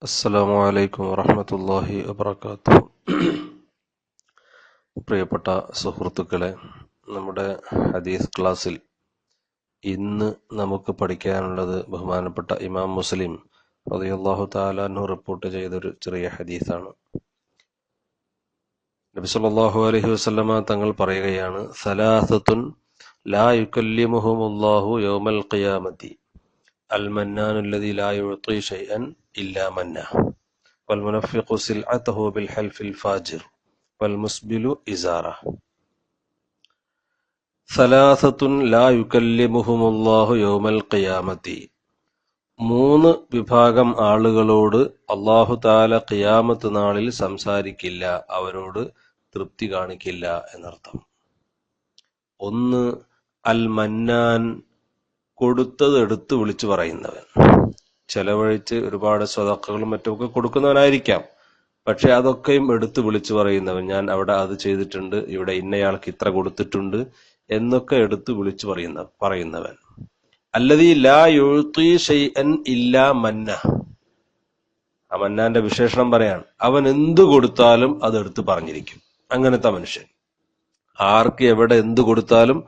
അസ്സലാമു അലൈക്കും വറഹ്മത്തുള്ളാഹി വബറകാതുഹു. പ്രിയപ്പെട്ട സുഹൃത്തുക്കളെ, നമ്മുടെ ഹദീസ് ക്ലാസ്സിൽ ഇന്ന് നമുക്ക് പഠിക്കാനുള്ളത് ബഹുമാനപ്പെട്ട ഇമാം മുസ്ലിം റളിയല്ലാഹു തആല അൻഹു റിപ്പോർട്ട് ചെയ്തൊരു ചെറിയ ഹദീസാണ്. നബി സല്ലല്ലാഹു അലൈഹി വസല്ലമ തങ്ങൾ പറയുകയാണ്, സലാസത്തുൻ ലാ യുകല്ലിമുഹുമുല്ലാഹു യൗമൽ ഖിയാമത്തി അൽ മന്നാനു അല്ലദീ ലാ യുഅതി ശൈഅൻ ഇല്ലാ മന്ന വൽമുനഫിഖു സിൽഅതഹു ബിൽ ഹൽഫിൽ ഫാജിർ വൽമുസ്ബിലു ഇസാറ. സലാസത്തുൻ ലാ യുകല്ലിമുഹുമുല്ലാഹു യൗമൽ ഖിയാമത്തി, മൂന്ന് വിഭാഗം ആളുകളോട് അല്ലാഹു തആല ഖിയാമത്ത് നാളിൽ സംസാരിക്കില്ല, അവരോട് തൃപ്തി കാണിക്കില്ല എന്നർത്ഥം. ഒന്ന്, അൽ മന്നാൻ, കൊടുത്തത് എടുത്ത് വിളിച്ചു പറയുന്നവൻ. ചെലവഴിച്ച് ഒരുപാട് സ്വതക്കകളും മറ്റുമൊക്കെ കൊടുക്കുന്നവനായിരിക്കാം, പക്ഷെ അതൊക്കെയും എടുത്ത് വിളിച്ചു പറയുന്നവൻ. ഞാൻ അവിടെ അത് ചെയ്തിട്ടുണ്ട്, ഇവിടെ ഇന്നയാൾക്ക് ഇത്ര കൊടുത്തിട്ടുണ്ട് എന്നൊക്കെ എടുത്ത് വിളിച്ചു പറയുന്നവൻ. അല്ലദീ ലാ യുഅതി ശൈഅൻ ഇല്ലാ മന്ന, ആ മന്നാന്റെ വിശേഷണം പറയാണ്, അവൻ എന്തു കൊടുത്താലും അത് എടുത്ത് പറഞ്ഞിരിക്കും. അങ്ങനത്തെ മനുഷ്യൻ, ആർക്ക് എവിടെ എന്തു കൊടുത്താലും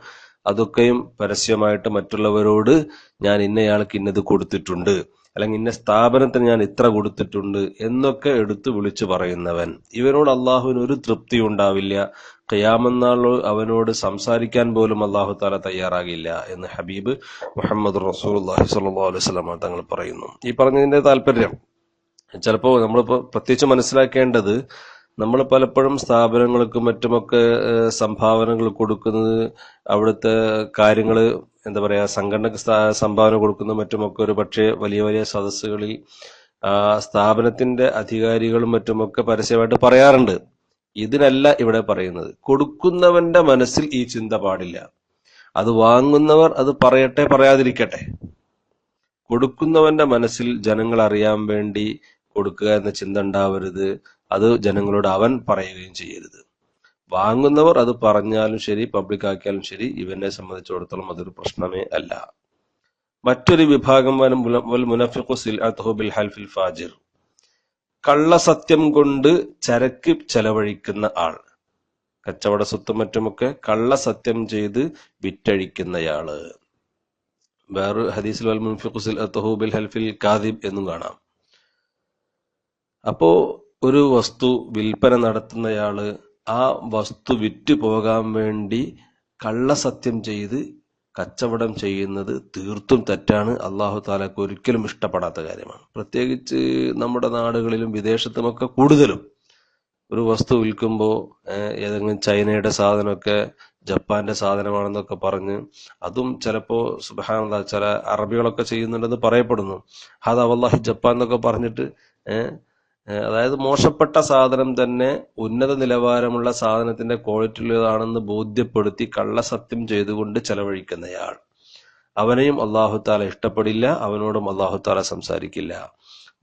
അതൊക്കെയും പരസ്യമായിട്ട് മറ്റുള്ളവരോട് ഞാൻ ഇന്നയാൾക്ക് ഇന്നത് കൊടുത്തിട്ടുണ്ട്, അല്ലെങ്കിൽ ഇന്ന സ്ഥാപനത്തിന് ഞാൻ ഇത്ര കൊടുത്തിട്ടുണ്ട് എന്നൊക്കെ എടുത്തു വിളിച്ചു പറയുന്നവൻ. ഇവനോട് അള്ളാഹുവിന് ഒരു തൃപ്തി ഉണ്ടാവില്ല, ഖിയാമത്ത് നാളിൽ അവനോട് സംസാരിക്കാൻ പോലും അള്ളാഹു താല തയ്യാറാകില്ല എന്ന് ഹബീബ് മുഹമ്മദ് റസൂലുള്ളാഹി സ്വല്ലല്ലാഹു അലൈഹി വസല്ലം തങ്ങൾ പറയുന്നു. ഈ പറഞ്ഞതിന്റെ താല്പര്യം ചിലപ്പോ നമ്മളിപ്പോ പ്രത്യേകിച്ച് മനസ്സിലാക്കേണ്ടത്, നമ്മൾ പലപ്പോഴും സ്ഥാപനങ്ങൾക്കും മറ്റുമൊക്കെ സംഭാവനകൾ കൊടുക്കുന്നത്, അവിടുത്തെ കാര്യങ്ങൾ എന്താ പറയാ, സംഘടനക്ക് സംഭാവന കൊടുക്കുന്ന മറ്റുമൊക്കെ ഒരു പക്ഷേ വലിയ വലിയ സദസ്സുകളിൽ സ്ഥാപനത്തിന്റെ അധികാരികളും മറ്റുമൊക്കെ പരസ്യമായിട്ട് പറയാറുണ്ട്. ഇതിനല്ല ഇവിടെ പറയുന്നത്. കൊടുക്കുന്നവന്റെ മനസ്സിൽ ഈ ചിന്ത പാടില്ല. അത് വാങ്ങുന്നവർ അത് പറയട്ടെ പറയാതിരിക്കട്ടെ, കൊടുക്കുന്നവന്റെ മനസ്സിൽ ജനങ്ങൾ അറിയാൻ വേണ്ടി കൊടുക്കുക എന്ന ചിന്ത ഉണ്ടാവരുത്. അത് ജനങ്ങളോട് അവൻ പറയുകയും ചെയ്യരുത്. വാങ്ങുന്നവർ അത് പറഞ്ഞാലും ശരി, പബ്ലിക് ആക്കിയാലും ശരി, ഇവനെ സംബന്ധിച്ചിടത്തോളം അതൊരു പ്രശ്നമേ അല്ല. മറ്റൊരു വിഭാഗം വൽ മുനഫിഖു സിൽഅതഹു ബിൽ ഹൽഫിൽ ഫാജിർ, കള്ളസത്യം കൊണ്ട് ചരക്ക് ചെലവഴിക്കുന്ന ആൾ, കച്ചവട സ്വത്തും മറ്റുമൊക്കെ കള്ളസത്യം ചെയ്ത് വിറ്റഴിക്കുന്നയാള്. വേറൊരു ഹദീസിൽ വൽ മുനഫിഖു സിൽഅതഹു ബിൽ ഹൽഫിൽ കാദിബ് എന്നും കാണാം. അപ്പോ ഒരു വസ്തു വിൽപ്പന നടത്തുന്നയാള് ആ വസ്തു വിറ്റു പോകാൻ വേണ്ടി കള്ളസത്യം ചെയ്ത് കച്ചവടം ചെയ്യുന്നത് തീർത്തും തെറ്റാണ്. അള്ളാഹു താലക്ക് ഒരിക്കലും ഇഷ്ടപ്പെടാത്ത കാര്യമാണ്. പ്രത്യേകിച്ച് നമ്മുടെ നാടുകളിലും വിദേശത്തുമൊക്കെ കൂടുതലും ഒരു വസ്തു വിൽക്കുമ്പോൾ ഏതെങ്കിലും ചൈനയുടെ സാധനമൊക്കെ ജപ്പാന്റെ സാധനമാണെന്നൊക്കെ പറഞ്ഞ്, അതും ചിലപ്പോ സുബ്ഹാനല്ലാഹ് ചില അറബികളൊക്കെ ചെയ്യുന്നുണ്ടെന്ന് പറയപ്പെടുന്നു. ഹാദാ വല്ലാഹി ജപ്പാൻ എന്നൊക്കെ പറഞ്ഞിട്ട് അതായത് മോശപ്പെട്ട സാധനം തന്നെ ഉന്നത നിലവാരമുള്ള സാധനത്തിന്റെ ക്വാളിറ്റിയുള്ളതാണെന്ന് ബോധ്യപ്പെടുത്തി കള്ളസത്യം ചെയ്തുകൊണ്ട് ചെലവഴിക്കുന്നയാൾ, അവനെയും അല്ലാഹു തആല ഇഷ്ടപ്പെടില്ല, അവനോടും അല്ലാഹു തആല സംസാരിക്കില്ല.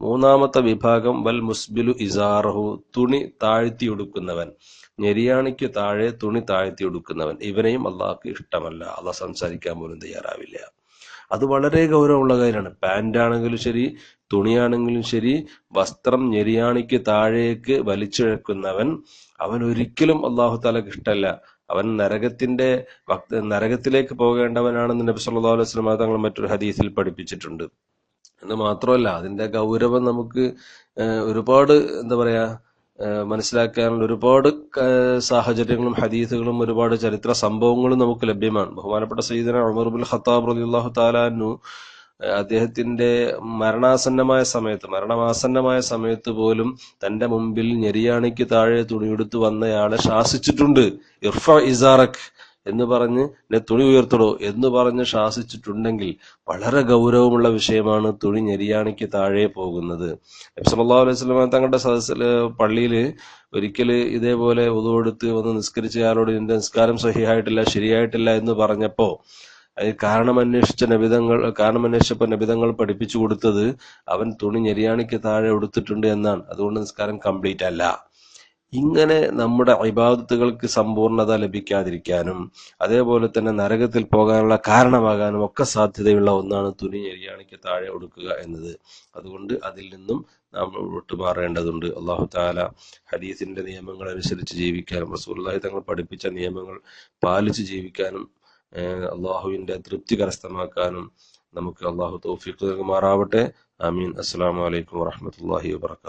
മൂന്നാമത്തെ വിഭാഗം വൽ മുസ്ബിലു ഇസാറഹു, തുണി താഴ്ത്തി ഉടുക്കുന്നവൻ, ഞെരിയാണിക്ക് താഴെ തുണി താഴ്ത്തി ഉടുക്കുന്നവൻ, ഇവനെയും അള്ളാഹ്ക്ക് ഇഷ്ടമല്ല, അള്ളാഹ് സംസാരിക്കാൻ പോലും തയ്യാറാവില്ല. അത് വളരെ ഗൗരവമുള്ള കാര്യമാണ്. പാന്റാണെങ്കിലും ശരി, തുണിയാണെങ്കിലും ശരി, വസ്ത്രം ഞെരിയാണിക്ക് താഴേക്ക് വലിച്ചിഴക്കുന്നവൻ, അവൻ ഒരിക്കലും അള്ളാഹു തആലക്ക് ഇഷ്ടമല്ല. അവൻ നരകത്തിലേക്ക് പോകേണ്ടവനാണെന്ന് നബി സല്ലല്ലാഹു അലൈഹി വസല്ലം തങ്ങൾ മറ്റൊരു ഹദീസിൽ പഠിപ്പിച്ചിട്ടുണ്ട്. എന്ന് മാത്രമല്ല, അതിന്റെ ഗൗരവം നമുക്ക് ഒരുപാട് എന്താ പറയാ മനസ്സിലാക്കാനുള്ള ഒരുപാട് സാഹചര്യങ്ങളും ഹദീസുകളും ഒരുപാട് ചരിത്ര സംഭവങ്ങളും നമുക്ക് ലഭ്യമാണ്. ബഹുമാനപ്പെട്ട സയ്യിദന ഉമർ ഇബ്നുൽ ഖത്താബ് റളിയല്ലാഹു തആല അൻഹു അദ്ദേഹത്തിന്റെ മരണമാസന്നമായ സമയത്ത് പോലും തന്റെ മുമ്പിൽ ഞെരിയാണിക്ക് താഴെ തുണിയെടുത്ത് വന്നയാളെ ശാസിച്ചിട്ടുണ്ട്. ഇർഫ ഇസാറക് എന്ന് പറഞ്ഞ് തുണി ഉയർത്തടോ എന്ന് പറഞ്ഞ് ശാസിച്ചിട്ടുണ്ടെങ്കിൽ വളരെ ഗൗരവമുള്ള വിഷയമാണ് തുണി ഞെരിയാണിക്ക് താഴെ പോകുന്നത്. നബി സല്ലല്ലാഹു അലൈഹി വസല്ലം തങ്ങളുടെ പള്ളിയില് ഒരിക്കല് ഇതേപോലെ വുദു എടുത്ത് വന്ന് നിസ്കരിച്ചയാളോട് നിന്റെ നിസ്കാരം സഹിഹായിട്ടില്ല, ശരിയായിട്ടില്ല എന്ന് പറഞ്ഞപ്പോ കാരണമന്വേഷിച്ചപ്പോ നബിതങ്ങൾ പഠിപ്പിച്ചു കൊടുത്തത് അവൻ തുണി ഞെരിയാണിക്ക് താഴെ ഉടുത്തിട്ടുണ്ട് എന്നാണ്, അതുകൊണ്ട് നിസ്കാരം കംപ്ലീറ്റ് അല്ല. ഇങ്ങനെ നമ്മുടെ ഇബാദത്തുകൾക്ക് സമ്പൂർണത ലഭിക്കാതിരിക്കാനും അതേപോലെ തന്നെ നരകത്തിൽ പോകാനുള്ള കാരണമാകാനും ഒക്കെ സാധ്യതയുള്ള ഒന്നാണ് തുണി ഞെരിയാണിക്ക് താഴെ കൊടുക്കുക എന്നത്. അതുകൊണ്ട് അതിൽ നിന്നും നാം വിട്ടുമാറേണ്ടതുണ്ട്. അള്ളാഹു താല ഹദീസിന്റെ നിയമങ്ങൾ അനുസരിച്ച് ജീവിക്കാനും റസൂലുള്ളാഹി തങ്ങൾ പഠിപ്പിച്ച നിയമങ്ങൾ പാലിച്ച് ജീവിക്കാനും അള്ളാഹുവിന്റെ തൃപ്തി കരസ്ഥമാക്കാനും നമുക്ക് അള്ളാഹു തൗഫീഖ് നൽകുമാറാവട്ടെ. ആമീൻ. അസ്സലാമു അലൈക്കും വറഹ്മത്തുള്ളാഹി വബറകാതുഹു.